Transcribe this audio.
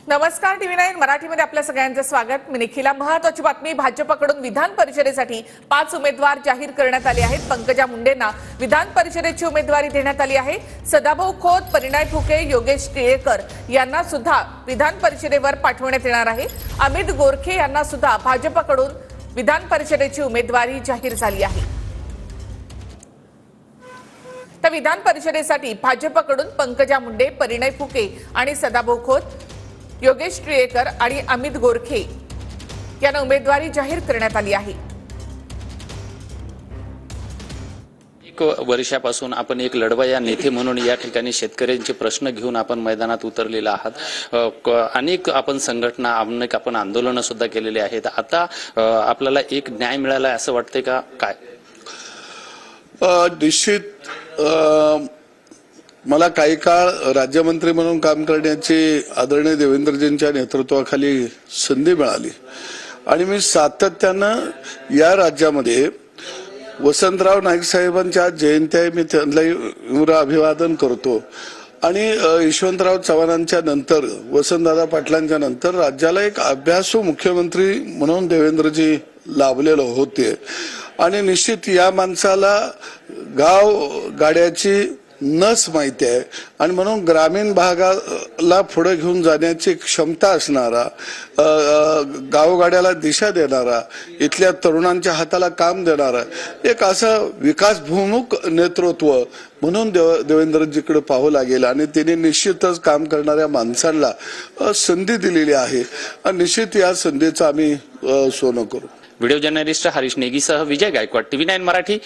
नमस्कार, TV9 मराठीमध्ये आपल्या सगळ्यांचं स्वागत। मी निखिला। महत्त्वाची बातमी, भाजपकडून विधान परिषदेसाठी 5 उमेदवार जाहीर करण्यात आले आहेत। पंकजा मुंडेंना विधान परिषदेची उमेदवारी देण्यात आली आहे। सदाभाऊ खोत, परिणय फुके, योगेश टिळेकर यांना सुद्धा विधान परिषदेवर पाठवण्यात येणार आहे। अमित गोरखे यांना सुद्धा भाजपकडून विधान परिषदेची उमेदवारी जाहीर झाली आहे। तर विधान परिषदेसाठी भाजपकडून पंकजा मुंडे, परिणय फुके आणि सदाभाऊ खोत, योगेश टिळेकर आणि अमित गोरखे यांना उमेदवारी जाहीर करण्यात आली आहे। एक वर्षापासून आपण एक लढवय्या नेते म्हणून या ठिकाणी शेतकऱ्यांचे प्रश्न घेऊन आपण मैदानात उतरलेला आहात। अनेक आपण संघटना, अनेक आपण आंदोलन सुद्धा केलेले आहेत। आता आपल्याला एक न्याय मिळाला असं वाटतंय का? काय निश्चित मला काही काळ राज्यमंत्री म्हणून काम करण्याची आदरणीय देवेंद्रजींच्या नेतृत्वाखाली संधी मिळाली आणि मी सातत्यानं या राज्यामध्ये वसंतराव नाईक साहेबांच्या जयंती मी त्यांना अभिवादन करतो आणि यशवंतराव चव्हाणांच्या नंतर, वसंतदादा पाटलांच्या नंतर राज्याला एक अभ्यासू मुख्यमंत्री म्हणून देवेंद्रजी लाभलेले होते आणि निश्चित या माणसाला गाव गाड्याची नस माहिती आहे आणि म्हणून ग्रामीण भागाला पुढे घेऊन जाण्याची क्षमता असणारा, गावगाड्याला दिशा देणारा, इथल्या तरुणांच्या हाताला काम देणारा एक असं विकासभिमुख नेतृत्व म्हणून देवेंद्रजीकडे पाहावं लागेल आणि तिने निश्चितच काम करणाऱ्या माणसांना संधी दिलेली आहे आणि निश्चित या संधीचं आम्ही सोनं करू। व्हिडिओ जर्नलिस्ट हरीश नेगीसह विजय गायकवाड, TV9 मराठी।